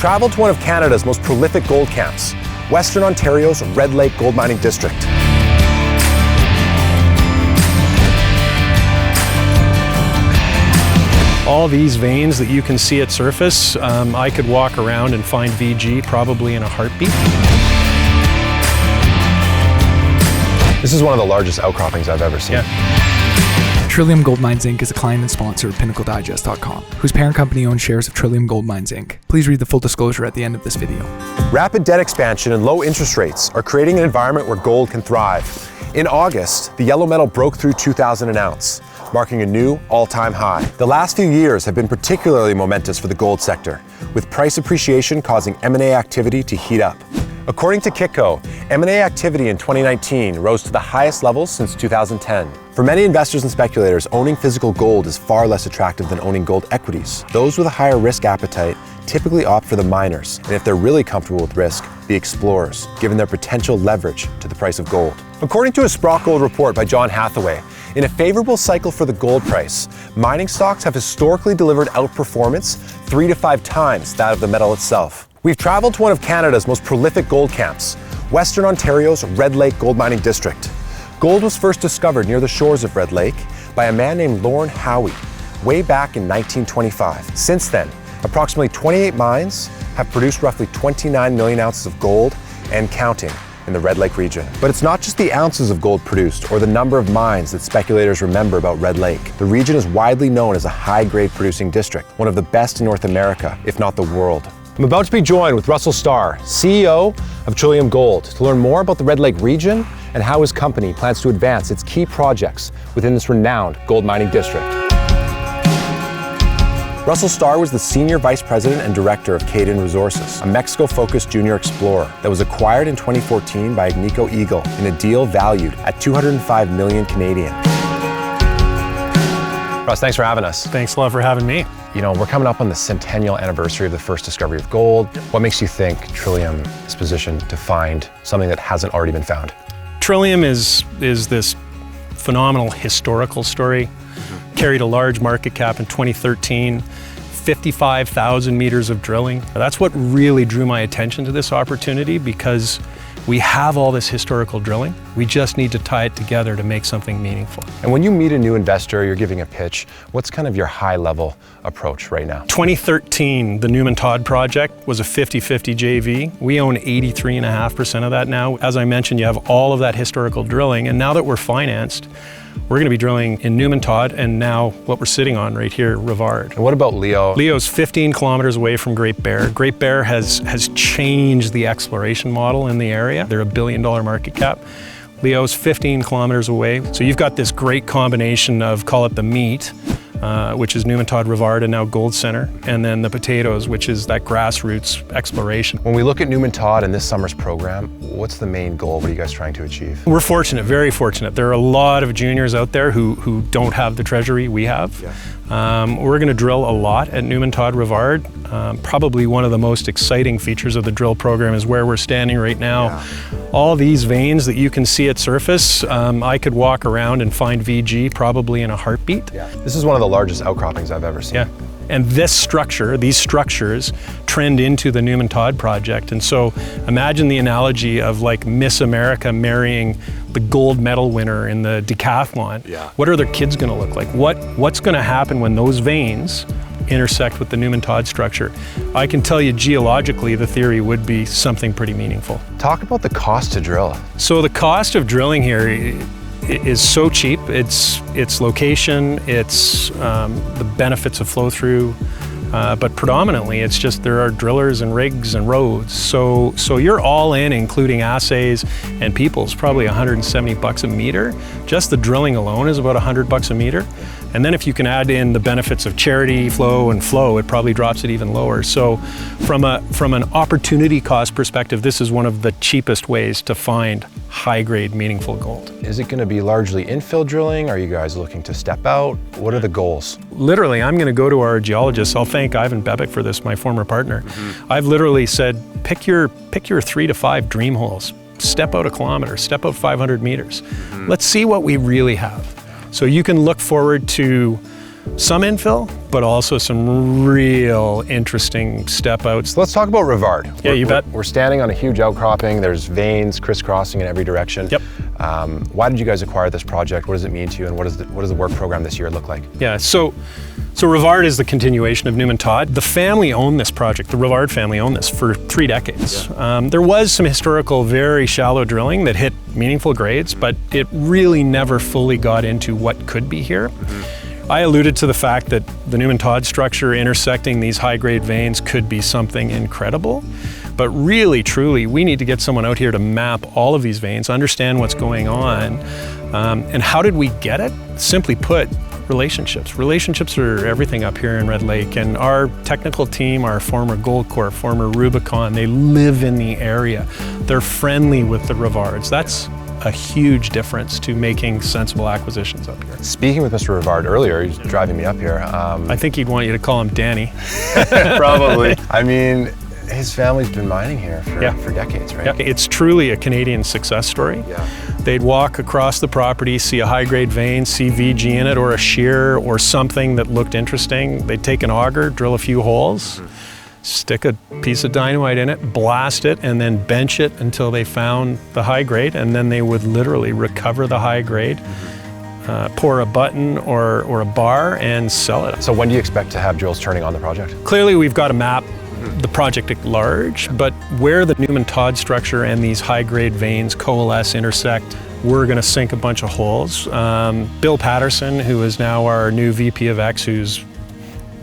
traveled to one of Canada's most prolific gold camps, Western Ontario's Red Lake Gold Mining District. All these veins that you can see at surface, I could walk around and find VG probably in a heartbeat. This is one of the largest outcroppings I've ever seen. Yeah. Trillium Gold Mines Inc. is a client and sponsor of PinnacleDigest.com, whose parent company owns shares of Trillium Gold Mines Inc. Please read the full disclosure at the end of this video. Rapid debt expansion and low interest rates are creating an environment where gold can thrive. In August, the yellow metal broke through 2,000 an ounce, marking a new all-time high. The last few years have been particularly momentous for the gold sector, with price appreciation causing M&A activity to heat up. According to Kitco, M&A activity in 2019 rose to the highest levels since 2010. For many investors and speculators, owning physical gold is far less attractive than owning gold equities. Those with a higher risk appetite typically opt for the miners, and if they're really comfortable with risk, the explorers, given their potential leverage to the price of gold. According to a Sprott Gold report by John Hathaway, in a favorable cycle for the gold price, mining stocks have historically delivered outperformance 3 to 5 times that of the metal itself. We've traveled to one of Canada's most prolific gold camps, Western Ontario's Red Lake Gold Mining District. Gold was first discovered near the shores of Red Lake by a man named Lorne Howie way back in 1925. Since then, approximately 28 mines have produced roughly 29 million ounces of gold and counting in the Red Lake region. But it's not just the ounces of gold produced or the number of mines that speculators remember about Red Lake. The region is widely known as a high-grade producing district, one of the best in North America, if not the world. I'm about to be joined with Russell Starr, CEO of Trillium Gold, to learn more about the Red Lake region and how his company plans to advance its key projects within this renowned gold mining district. Russell Starr was the Senior Vice President and Director of Cayden Resources, a Mexico-focused junior explorer that was acquired in 2014 by Agnico Eagle in a deal valued at 205 million Canadian. Russ, thanks for having us. Thanks a lot for having me. You know, we're coming up on the centennial anniversary of the first discovery of gold. What makes you think Trillium is positioned to find something that hasn't already been found? Trillium is this phenomenal historical story. Carried a large market cap in 2013, 55,000 meters of drilling. That's what really drew my attention to this opportunity, because we have all this historical drilling. We just need to tie it together to make something meaningful. And when you meet a new investor, you're giving a pitch, what's kind of your high-level approach right now? 2013, the Newman Todd project was a 50-50 JV. We own 83.5% of that now. As I mentioned, you have all of that historical drilling, and now that we're financed, we're going to be drilling in Newman Todd, and now what we're sitting on right here, Rivard. And what about Leo? Leo's 15 kilometers away from Great Bear. Great Bear has changed the exploration model in the area. They're $1 billion market cap. Leo's 15 kilometers away. So you've got this great combination of, call it the meat, which is Newman Todd Rivard and now Gold Center, and then the potatoes, which is that grassroots exploration. When we look at Newman Todd and this summer's program, what's the main goal? What are you guys trying to achieve? We're fortunate, very fortunate. There are a lot of juniors out there who don't have the treasury we have. Yeah. We're going to drill a lot at Newman Todd Rivard. Probably one of the most exciting features of the drill program is where we're standing right now. Yeah. All these veins that you can see at surface, I could walk around and find VG probably in a heartbeat. Yeah. This is one of the largest outcroppings I've ever seen. Yeah. And this structure, these structures trend into the Newman Todd project. And so imagine the analogy of like Miss America marrying the gold medal winner in the decathlon. Yeah. What are their kids going to look like? What's going to happen when those veins intersect with the Newman Todd structure? I can tell you geologically, the theory would be something pretty meaningful. Talk about the cost to drill. So the cost of drilling here is so cheap. It's location, it's the benefits of flow through, but predominantly it's just there are drillers and rigs and roads. So you're all in, including assays and people, it's probably $170 a meter. Just the drilling alone is about $100 a meter. And then if you can add in the benefits of charity, flow, it probably drops it even lower. So from an opportunity cost perspective, this is one of the cheapest ways to find high-grade, meaningful gold. Is it going to be largely infill drilling? Are you guys looking to step out? What are the goals? Literally, I'm going to go to our geologists. I'll thank Ivan Bebic for this, my former partner. Mm-hmm. I've literally said, pick your 3 to 5 dream holes. Step out a kilometer, step out 500 meters. Mm-hmm. Let's see what we really have. So you can look forward to some infill, but also some real interesting step outs. So let's talk about Rivard. Yeah, you bet. We're standing on a huge outcropping. There's veins crisscrossing in every direction. Yep. Why did you guys acquire this project? What does it mean to you, and what does the work program this year look like? Yeah, so Rivard is the continuation of Newman Todd. The family owned this project, the Rivard family owned this for 3 decades. Yeah. There was some historical, very shallow drilling that hit meaningful grades, but it really never fully got into what could be here. I alluded to the fact that the Newman Todd structure intersecting these high-grade veins could be something incredible. But really, truly, we need to get someone out here to map all of these veins, understand what's going on. And how did we get it? Simply put, relationships. Relationships are everything up here in Red Lake. And our technical team, our former Goldcorp, former Rubicon, they live in the area. They're friendly with the Rivards. That's a huge difference to making sensible acquisitions up here. Speaking with Mr. Rivard earlier, he's driving me up here. I think he'd want you to call him Danny. Probably. I mean, his family's been mining here for decades, right? Yeah, it's truly a Canadian success story. Yeah. They'd walk across the property, see a high-grade vein, see VG in it, or a shear, or something that looked interesting. They'd take an auger, drill a few holes, stick a piece of dynamite in it, blast it, and then bench it until they found the high grade, and then they would literally recover the high grade, pour a button or a bar, and sell it. So when do you expect to have drills turning on the project? Clearly, we've got to map the project at large, but where the Newman Todd structure and these high-grade veins coalesce, intersect, we're going to sink a bunch of holes. Bill Patterson, who is now our new VP of X, who's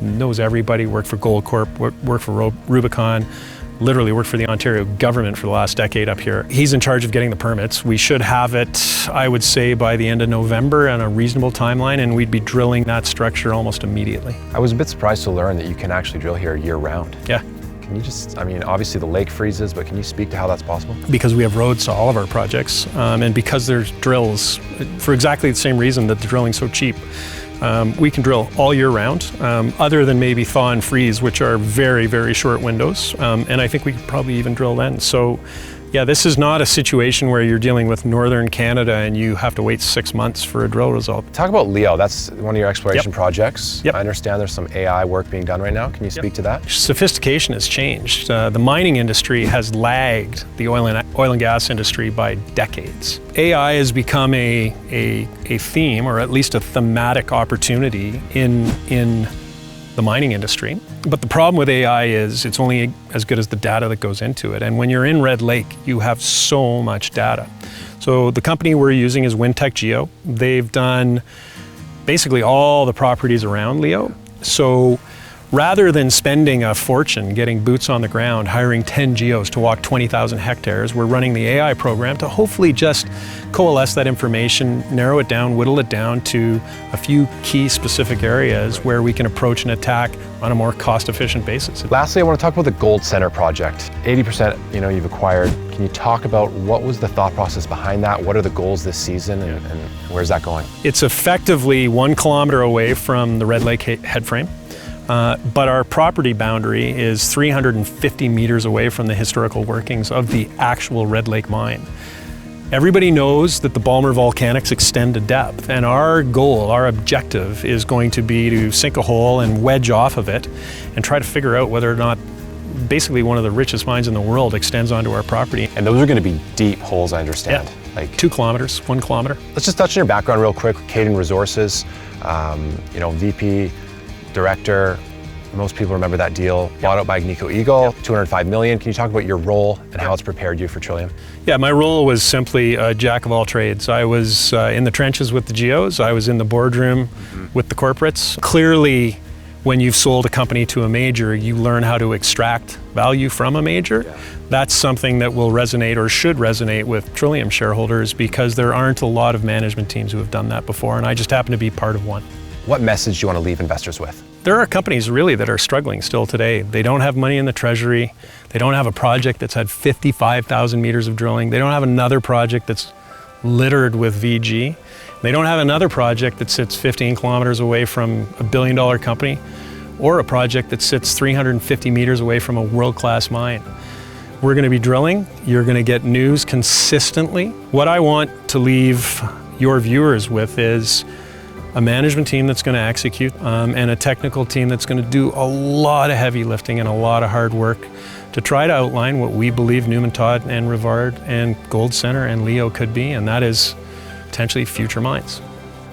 knows everybody, worked for Goldcorp, worked for Rubicon, literally worked for the Ontario government for the last decade up here. He's in charge of getting the permits. We should have it, I would say, by the end of November on a reasonable timeline, and we'd be drilling that structure almost immediately. I was a bit surprised to learn that you can actually drill here year-round. Yeah. Can you just, I mean, obviously the lake freezes, but can you speak to how that's possible? Because we have roads to all of our projects, and because there's drills, for exactly the same reason that the drilling's so cheap. We can drill all year round, other than maybe thaw and freeze, which are very, very short windows. And I think we could probably even drill then. So yeah, this is not a situation where you're dealing with northern Canada and you have to wait 6 months for a drill result. Talk about Leo. That's one of your exploration projects. Yep. I understand there's some AI work being done right now. Can you speak to that? Sophistication has changed. The mining industry has lagged the oil and gas industry by decades. AI has become a theme, or at least a thematic opportunity in the mining industry. But the problem with AI is it's only as good as the data that goes into it. And when you're in Red Lake, you have so much data. So the company we're using is Wintech Geo. They've done basically all the properties around Leo. So rather than spending a fortune getting boots on the ground, hiring 10 geos to walk 20,000 hectares, we're running the AI program to hopefully just coalesce that information, narrow it down, whittle it down to a few key specific areas where we can approach and attack on a more cost-efficient basis. Lastly, I want to talk about the Gold Center project. 80%, you've acquired. Can you talk about what was the thought process behind that? What are the goals this season, and where's that going? It's effectively 1 kilometer away from the Red Lake headframe. But our property boundary is 350 meters away from the historical workings of the actual Red Lake mine. Everybody knows that the Balmer volcanics extend to depth, and our goal, our objective, is going to be to sink a hole and wedge off of it and try to figure out whether or not basically one of the richest mines in the world extends onto our property. And those are going to be deep holes, I understand. Yeah. Like 2 kilometers, 1 kilometer. Let's just touch on your background real quick. Cayden Resources, VP, Director. Most people remember that deal, bought out by Agnico Eagle, $205 million. Can you talk about your role and how it's prepared you for Trillium? Yeah, my role was simply a jack of all trades. I was in the trenches with the geos. I was in the boardroom with the corporates. Clearly, when you've sold a company to a major, you learn how to extract value from a major. Yeah. That's something that will resonate, or should resonate, with Trillium shareholders, because there aren't a lot of management teams who have done that before, and I just happen to be part of one. What message do you want to leave investors with? There are companies really that are struggling still today. They don't have money in the treasury. They don't have a project that's had 55,000 meters of drilling. They don't have another project that's littered with VG. They don't have another project that sits 15 kilometers away from a billion-dollar company, or a project that sits 350 meters away from a world-class mine. We're going to be drilling. You're going to get news consistently. What I want to leave your viewers with is a management team that's going to execute, and a technical team that's going to do a lot of heavy lifting and a lot of hard work to try to outline what we believe Newmont Todd and Rivard and Gold Center and Leo could be, and that is potentially future mines.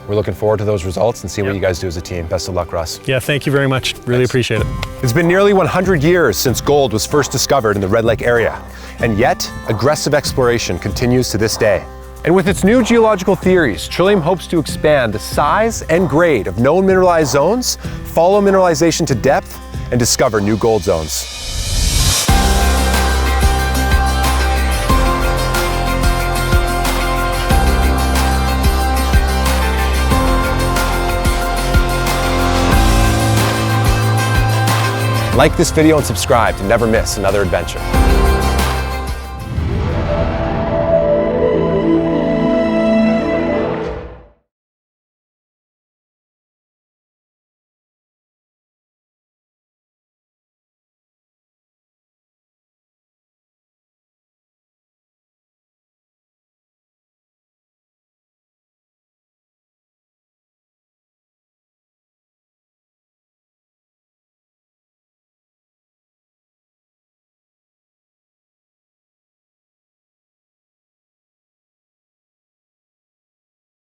We're looking forward to those results and seeing what you guys do as a team. Best of luck, Russ. Yeah, thank you very much. Really appreciate it. It's been nearly 100 years since gold was first discovered in the Red Lake area, and yet aggressive exploration continues to this day. And with its new geological theories, Trillium hopes to expand the size and grade of known mineralized zones, follow mineralization to depth, and discover new gold zones. Like this video and subscribe to never miss another adventure.